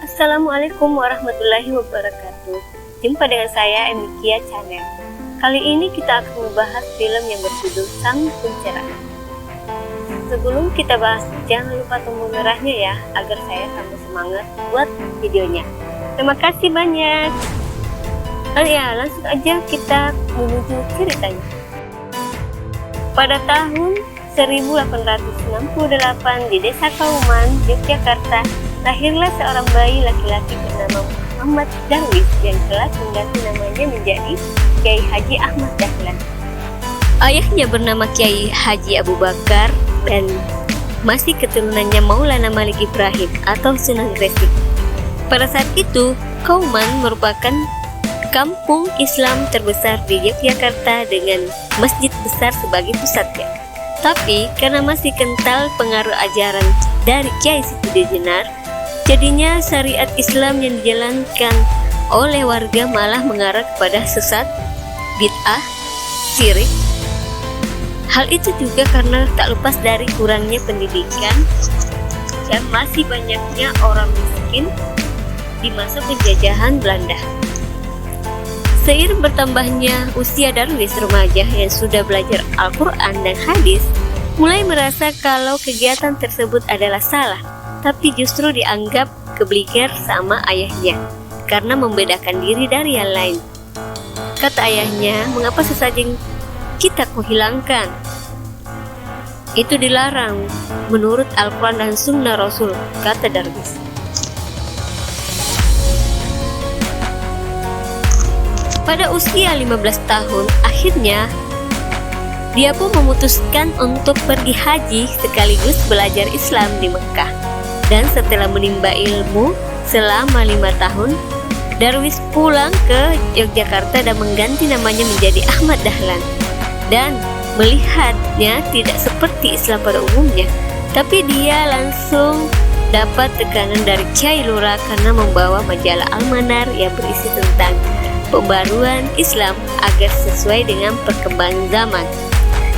Assalamualaikum warahmatullahi wabarakatuh. Jumpa dengan saya Emikia Channel. Kali ini kita akan membahas film yang berjudul Sang Pencerahan. Sebelum kita bahas, jangan lupa tombol merahnya ya, agar saya tambah semangat buat videonya. Terima kasih banyak. Langsung aja kita menuju ceritanya. Pada tahun 1868 di Desa Kauman, Yogyakarta, lahirlah seorang bayi laki-laki bernama Muhammad Darwis yang telah mengganti namanya menjadi Kiai Haji Ahmad Dahlan. Ayahnya bernama Kiai Haji Abu Bakar dan masih keturunannya Maulana Malik Ibrahim atau Sunan Gresik. Pada saat itu, Kauman merupakan kampung Islam terbesar di Yogyakarta dengan masjid besar sebagai pusatnya. Tapi karena masih kental pengaruh ajaran dari Kiai Siti Jenar, jadinya syariat Islam yang dijalankan oleh warga malah mengarah kepada sesat, bid'ah, syirik. Hal itu juga karena tak lepas dari kurangnya pendidikan dan masih banyaknya orang miskin di masa penjajahan Belanda. Seiring bertambahnya usia Darwis remaja yang sudah belajar Al-Quran dan hadis, mulai merasa kalau kegiatan tersebut adalah salah, tapi justru dianggap keblinger sama ayahnya karena membedakan diri dari yang lain. Kata ayahnya, mengapa sesajen kita kau hilangkan? Itu dilarang menurut Al-Quran dan Sunnah Rasul, kata Darwis. Pada usia 15 tahun, akhirnya dia pun memutuskan untuk pergi haji sekaligus belajar Islam di Mekah. Dan setelah menimba ilmu selama 5 tahun, Darwis pulang ke Yogyakarta dan mengganti namanya menjadi Ahmad Dahlan. Dan melihatnya tidak seperti Islam pada umumnya, tapi dia langsung dapat tekanan dari Kiai Lurah karena membawa majalah Al-Manar yang berisi tentang pembaruan Islam agar sesuai dengan perkembangan zaman.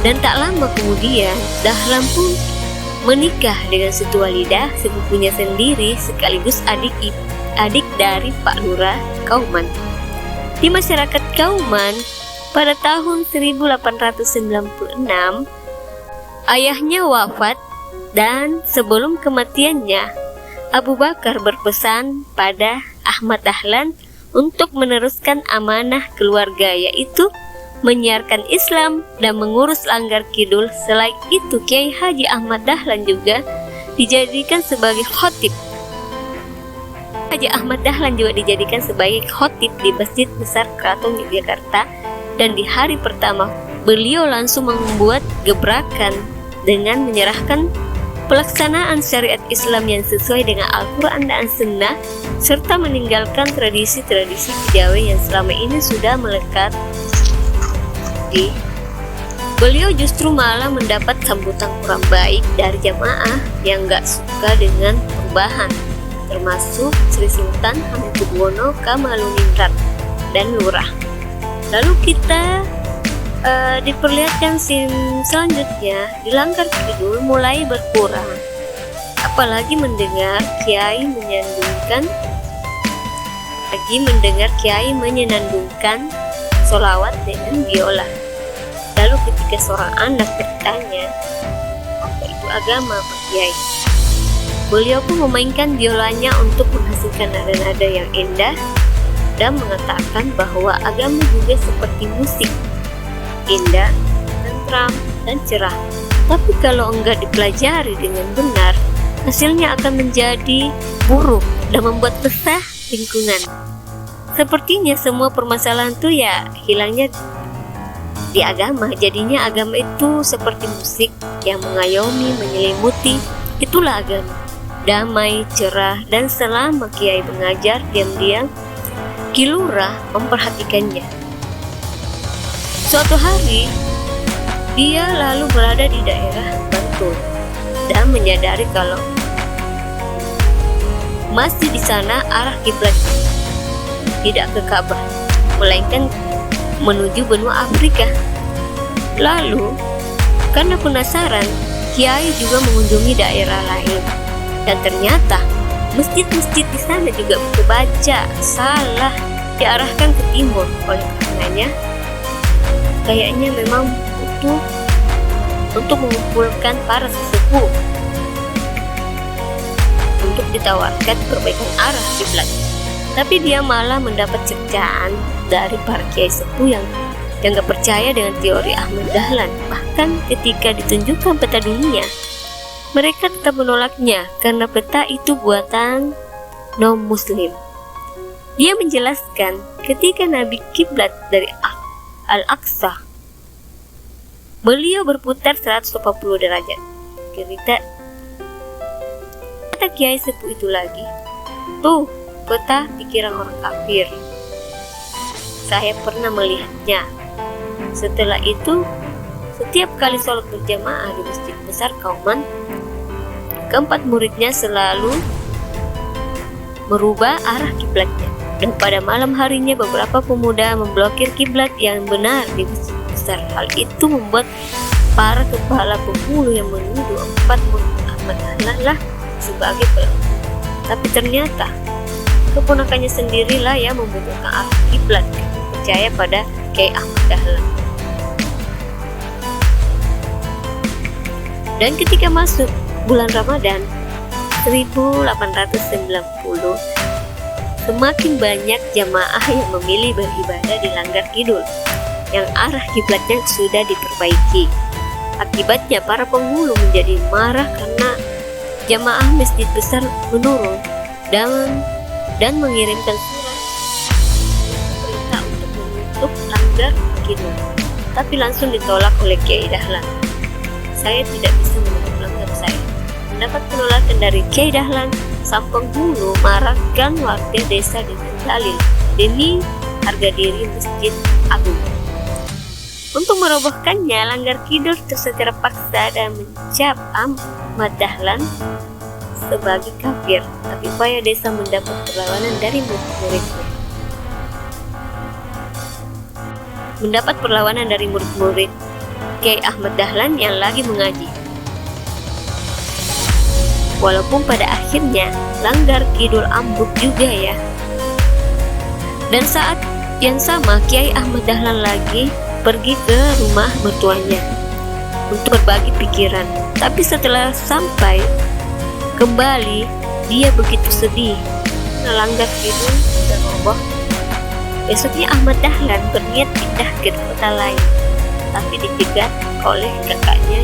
Dan tak lama kemudian, Dahlan pun menikah dengan Siti Walidah, sepupunya sendiri sekaligus adik dari Pak Lurah Kauman. Di masyarakat Kauman, pada tahun 1896, ayahnya wafat dan sebelum kematiannya, Abu Bakar berpesan pada Ahmad Dahlan untuk meneruskan amanah keluarga, yaitu menyiarkan Islam dan mengurus Langgar Kidul. Selain itu, Kiai Haji Ahmad Dahlan juga dijadikan sebagai khotib. Haji Ahmad Dahlan juga dijadikan sebagai khotib di Masjid Besar Keraton Yogyakarta, dan di hari pertama beliau langsung membuat gebrakan dengan menyerahkan pelaksanaan syariat Islam yang sesuai dengan Al-Quran dan Sunnah, serta meninggalkan tradisi-tradisi Jawa yang selama ini sudah melekat. Beliau justru malah mendapat sambutan kurang baik dari jamaah yang gak suka dengan perubahan, termasuk Sri Sultan Hamengkubuwono Kamaludiningrat dan Lurah. Lalu kita diperlihatkan scene selanjutnya di Langgar Kidul mulai berkurang, apalagi mendengar Kiai menyenandungkan sholawat dengan biola. Lalu ketika seorang anak bertanya, apa itu agama, Pak Kiai? Beliau pun memainkan biolanya untuk menghasilkan nada-nada yang indah dan mengatakan bahwa agama juga seperti musik, indah, tentram, dan cerah. Tapi kalau enggak dipelajari dengan benar, hasilnya akan menjadi buruk dan membuat resah lingkungan. Sepertinya semua permasalahan itu ya hilangnya di agama. Jadinya agama itu seperti musik yang mengayomi, menyelimuti. Itulah agama, damai, cerah, dan selama Kiai mengajar, diam-diam Ki Lurah memperhatikannya. Suatu hari, dia lalu berada di daerah Bantul dan menyadari kalau masih di sana arah kiblat tidak ke Ka'bah, melainkan menuju benua Afrika. Lalu, karena penasaran, Kiai juga mengunjungi daerah lain, dan ternyata Masjid-masjid di sana juga kebaca salah, diarahkan ke timur. Oleh karenanya, kayaknya memang butuh untuk mengumpulkan para sesepuh untuk ditawarkan perbaikan arah kiblat. Tapi dia malah mendapat cercaan dari para kiai sepuh yang gak percaya dengan teori Ahmad Dahlan. Bahkan ketika ditunjukkan peta dunia, mereka tetap menolaknya karena peta itu buatan non-muslim. Dia menjelaskan ketika Nabi kiblat dari Al-Aqsa, beliau berputar 180 derajat. Kata kiai sepuh itu lagi, tuh peta pikiran orang kafir. Saya pernah melihatnya. Setelah itu, setiap kali sholat berjamaah di masjid besar Kauman, keempat muridnya selalu merubah arah kiblatnya. Dan pada malam harinya beberapa pemuda memblokir kiblat yang benar di masjid besar. Hal itu membuat para kepala penghulu yang menuduh empat murid Ahmad Dahlan lah sebagai pelaku. Tapi ternyata keponakannya sendirilah yang membutuhkan arah kiblat, percaya pada Kiai Ahmad Dahlan. Dan ketika masuk bulan Ramadan 1890, semakin banyak jamaah yang memilih beribadah di Langgar Kidul yang arah kiblatnya sudah diperbaiki. Akibatnya para penghulu menjadi marah karena jamaah masjid besar menurun dan mengirimkan surat perintah untuk menutup Langgar Kidul, tapi langsung ditolak oleh Kiai Dahlan. Saya tidak bisa menutup langgar saya. Mendapat penolakan dari Kiai Dahlan, sang penghulu marahkan warga desa dengan dalil demi harga diri Masjid Agung. Untuk merobohkannya, Langgar Kidul secara paksa dan mencap Ahmad Dahlan sebagai kafir. Tapi upaya desa mendapat perlawanan dari murid-muridnya. Mendapat perlawanan dari murid-murid Kiai Ahmad Dahlan yang lagi mengaji. Walaupun pada akhirnya Langgar Kidul ambruk juga ya. Dan saat yang sama Kiai Ahmad Dahlan lagi pergi ke rumah mertuanya untuk berbagi pikiran. Tapi setelah sampai kembali, dia begitu sedih. Langgar Kidul sudah roboh. Besoknya Ahmad Dahlan berniat pindah ke kota lain, tapi dicegat oleh kakaknya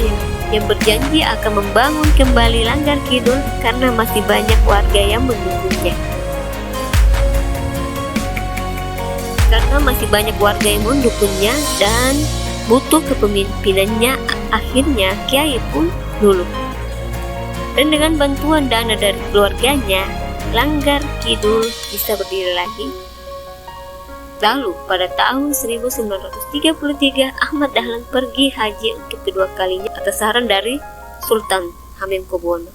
yang berjanji akan membangun kembali Langgar Kidul karena masih banyak warga yang mendukungnya. Dan butuh kepemimpinannya, akhirnya Kiai pun luluh. Dan dengan bantuan dana dari keluarganya, Langgar Kidul bisa berdiri lagi. Lalu pada tahun 1933 Ahmad Dahlan pergi haji untuk kedua kalinya atas saran dari Sultan Hamengkubuwono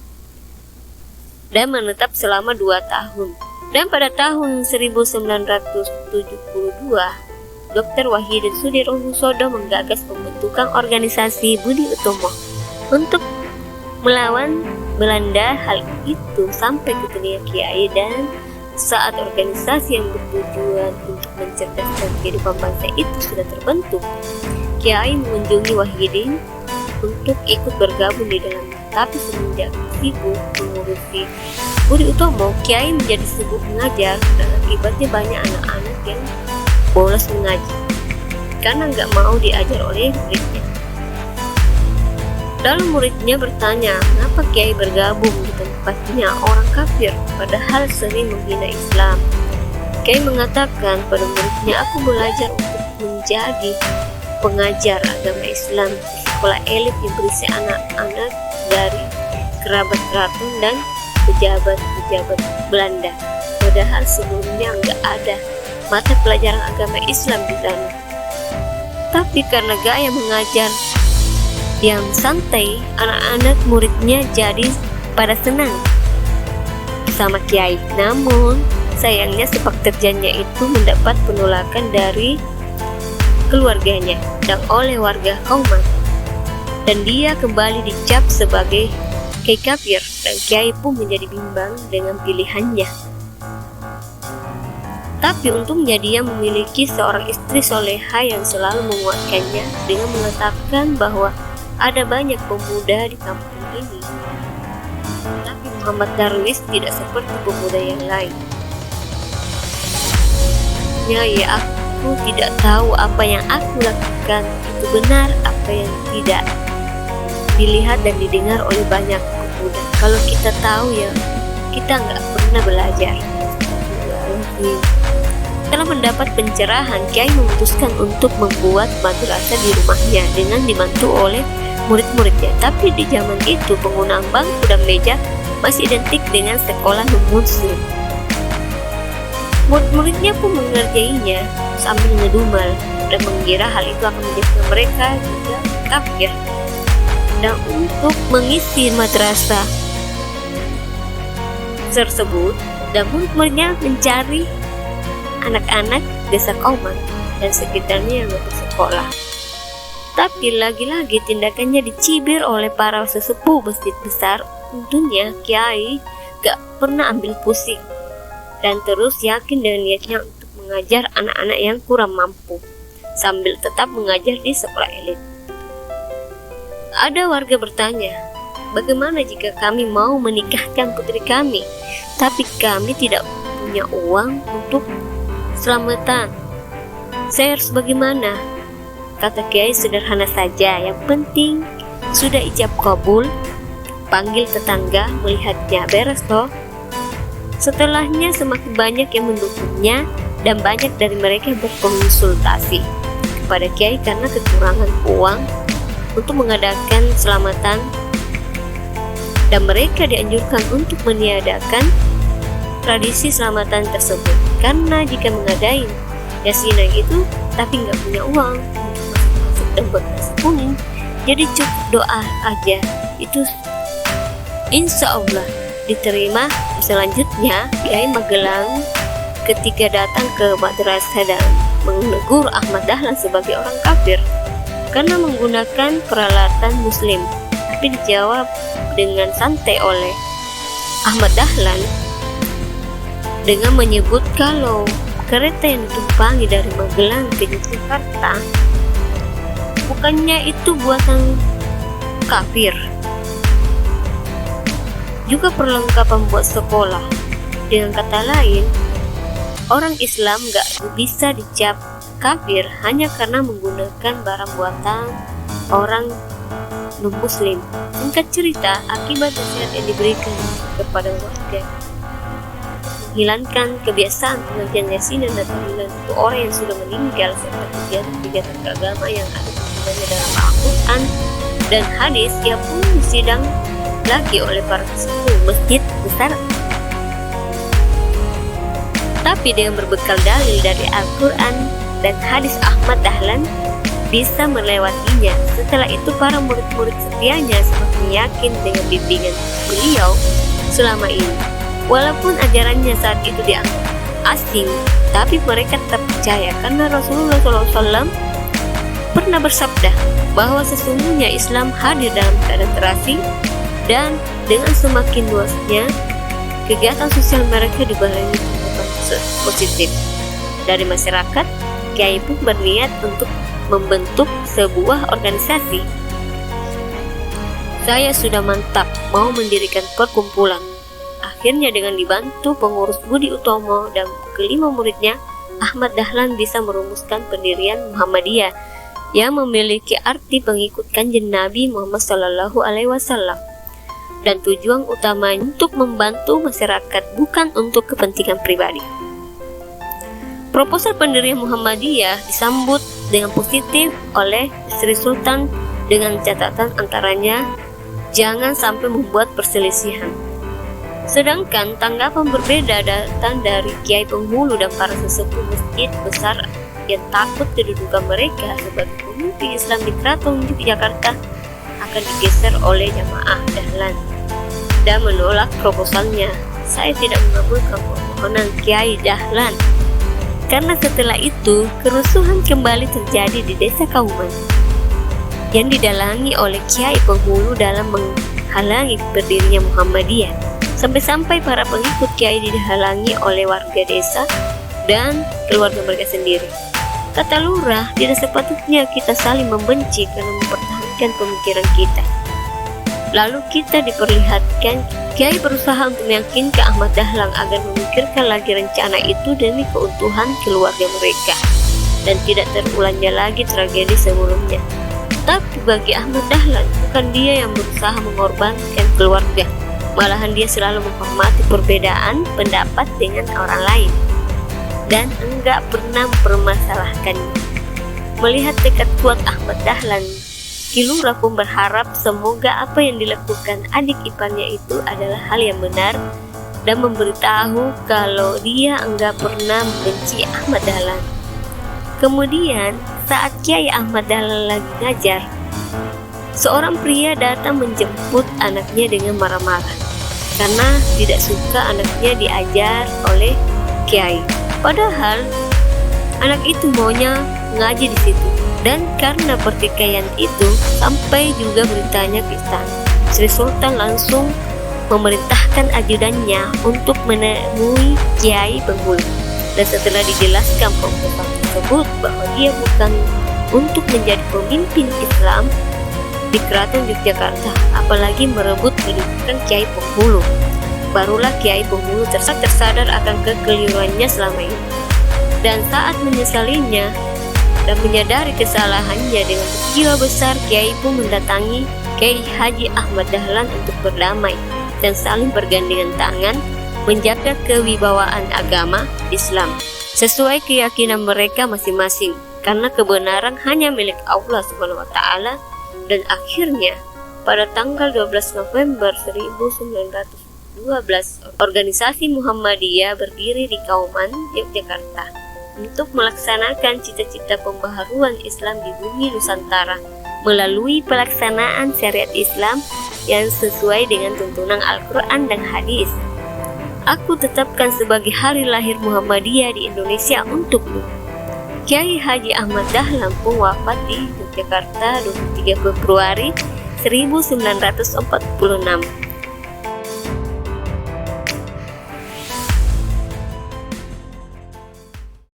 dan menetap selama 2 tahun. Dan pada tahun 1972 Dr. Wahidin Sudirohusodo menggagas pembentukan organisasi Budi Utomo untuk melawan Belanda. Hal itu sampai ke telinga Kiai, dan saat organisasi yang bertujuan untuk mencerdaskan kehidupan bangsa itu sudah terbentuk, Kiai mengunjungi Wahidin untuk ikut bergabung di dalamnya. Tapi semenjak sibuk mengurusi Budi Utomo, Kiai menjadi sibuk mengajar, dan akibatnya banyak anak-anak yang bolos mengaji karena nggak mau diajar oleh muridnya. Lalu muridnya bertanya, kenapa Kiai bergabung di tempatnya orang kafir padahal sering menghina Islam? Kiai mengatakan pada muridnya, aku belajar untuk menjadi pengajar agama Islam di sekolah elit yang berisi anak-anak dari kerabat keraton dan pejabat-pejabat Belanda. Padahal sebelumnya nggak ada mata pelajaran agama Islam di sana. Tapi karena gaya mengajar yang santai, anak-anak muridnya jadi pada senang sama Kiai. Namun sayangnya sepak terjangnya itu mendapat penolakan dari keluarganya dan oleh warga Kauman, dan dia kembali dicap sebagai Kiai kafir, dan Kiai pun menjadi bimbang dengan pilihannya. Tapi untungnya dia memiliki seorang istri soleha yang selalu menguatkannya dengan mengatakan bahwa ada banyak pemuda di kampung ini. Tapi Muhammad Darwis tidak seperti pemuda yang lain. Nyai, aku tidak tahu apa yang aku lakukan itu benar, apa yang tidak dilihat dan didengar oleh banyak pemuda. Kalau kita tahu ya, kita nggak pernah belajar. Setelah mendapat pencerahan, Kiai memutuskan untuk membuat madrasah di rumahnya dengan dibantu oleh murid-muridnya. Tapi di zaman itu penggunaan bangku dan meja masih identik dengan sekolah non-muslim. Murid-muridnya pun mengerjainya sambil ngedumel dan mengira hal itu akan menjadikan mereka juga kafir. Dan untuk mengisi madrasah tersebut, dan murid-muridnya mencari anak-anak desa Kauman dan sekitarnya yang bersekolah. Tapi lagi-lagi tindakannya dicibir oleh para sesepuh masjid besar. Untungnya Kiai gak pernah ambil pusing dan terus yakin dengan niatnya untuk mengajar anak-anak yang kurang mampu sambil tetap mengajar di sekolah elit. Ada warga bertanya, bagaimana jika kami mau menikahkan putri kami, tapi kami tidak punya uang untuk selamatan? Saya harus bagaimana? Kata Kiai, sederhana saja, yang penting sudah ijab kabul, panggil tetangga melihatnya, beres toh. Setelahnya semakin banyak yang mendukungnya dan banyak dari mereka berkonsultasi kepada Kiai karena kekurangan uang untuk mengadakan selamatan, dan mereka dianjurkan untuk meniadakan tradisi selamatan tersebut karena jika mengadain yasinan itu tapi nggak punya uang untuk masuk dan buat nasi kuning, jadi cukup doa aja, itu insya Allah diterima. Selanjutnya Kiai Magelang ketika datang ke madrasah dan menegur Ahmad Dahlan sebagai orang kafir karena menggunakan peralatan muslim, tapi dijawab dengan santai oleh Ahmad Dahlan dengan menyebut kalau kereta yang ditumpangi dari Magelang ke Yogyakarta bukannya itu buatan kafir, juga perlengkapan buat sekolah. Dengan kata lain, orang Islam gak bisa dicap kafir hanya karena menggunakan barang buatan orang non-muslim. Singkat cerita, akibat nasihat yang diberikan kepada warga menghilangkan kebiasaan pengajian yasinan dan tahlilan untuk orang yang sudah meninggal serta kegiatan keagama yang ada hubungannya dalam Al-Quran dan hadis, ia pun disidang lagi oleh para sesepuh masjid besar. Tapi dengan berbekal dalil dari Al-Quran dan hadis, Ahmad Dahlan bisa melewatinya. Setelah itu para murid-murid setianya semakin yakin dengan bimbingan beliau selama ini. Walaupun ajarannya saat itu dianggap asing, tapi mereka tetap percaya karena Rasulullah SAW pernah bersabda bahwa sesungguhnya Islam hadir dalam keadaan terasing, dan dengan semakin luasnya kegiatan sosial mereka dibarengi tanggapan positif dari masyarakat. Kiai pun berniat untuk membentuk sebuah organisasi. Saya sudah mantap mau mendirikan perkumpulan. Akhirnya dengan dibantu pengurus Budi Utomo dan kelima muridnya, Ahmad Dahlan bisa merumuskan pendirian Muhammadiyah yang memiliki arti pengikut Kanjeng Nabi Muhammad SAW. Dan tujuan utamanya untuk membantu masyarakat, bukan untuk kepentingan pribadi. Proposal pendirian Muhammadiyah disambut dengan positif oleh Sri Sultan dengan catatan antaranya jangan sampai membuat perselisihan. Sedangkan tanggapan berbeda datang dari Kiai penghulu dan para sesepuh masjid besar yang takut kedudukan mereka sebagai pemimpin Islam di Keraton Yogyakarta akan digeser oleh jamaah Dahlan dan menolak proposalnya. Saya tidak mengabulkan permohonan Kiai Dahlan karena setelah itu kerusuhan kembali terjadi di desa Kauman yang didalangi oleh Kiai penghulu dalam menghalangi berdirinya Muhammadiyah. Sampai-sampai para pengikut Kiai dihalangi oleh warga desa dan keluarga mereka sendiri. Kata lurah, tidak sepatutnya kita saling membenci karena mempertahankan pemikiran kita. Lalu kita diperlihatkan Kiai berusaha untuk meyakinkan Ahmad Dahlan agar memikirkan lagi rencana itu demi keutuhan keluarga mereka dan tidak terulangnya lagi tragedi sebelumnya. Tapi bagi Ahmad Dahlan, bukan dia yang berusaha mengorbankan keluarga, malahan dia selalu menghormati perbedaan pendapat dengan orang lain dan enggak pernah mempermasalahkannya. Melihat tekad kuat Ahmad Dahlan, Ki Lurah pun berharap semoga apa yang dilakukan adik iparnya itu adalah hal yang benar dan memberitahu kalau dia enggak pernah membenci Ahmad Dahlan. Kemudian saat Kiai Ahmad Dahlan lagi ngajar, seorang pria datang menjemput anaknya dengan marah-marah karena tidak suka anaknya diajar oleh Kiai. Padahal anak itu maunya ngaji di situ. Dan karena pertikaian itu sampai juga beritanya ke istana, Sri Sultan langsung memerintahkan ajudannya untuk menemui Kiai Penghulu. Dan setelah dijelaskan pembukaan tersebut bahwa dia bukan untuk menjadi pemimpin Islam di Keraton Yogyakarta, apalagi merebut kedudukan Kiai Penghulu, barulah Kiai Penghulu tersadar akan kekeliruannya selama ini. Dan saat menyesalinya dan menyadari kesalahannya, dengan jiwa besar Kiai pun mendatangi Kiai Haji Ahmad Dahlan untuk berdamai dan saling bergandengan tangan menjaga kewibawaan agama Islam sesuai keyakinan mereka masing-masing, karena kebenaran hanya milik Allah Subhanahu wa taala. Dan akhirnya pada tanggal 12 November 1912 organisasi Muhammadiyah berdiri di Kauman, Yogyakarta untuk melaksanakan cita-cita pembaharuan Islam di bumi Nusantara melalui pelaksanaan syariat Islam yang sesuai dengan tuntunan Al-Quran dan Hadis. Aku tetapkan sebagai hari lahir Muhammadiyah di Indonesia untukmu. Kiai Haji Ahmad Dahlan pun wafat di Yogyakarta 23 Februari 1946.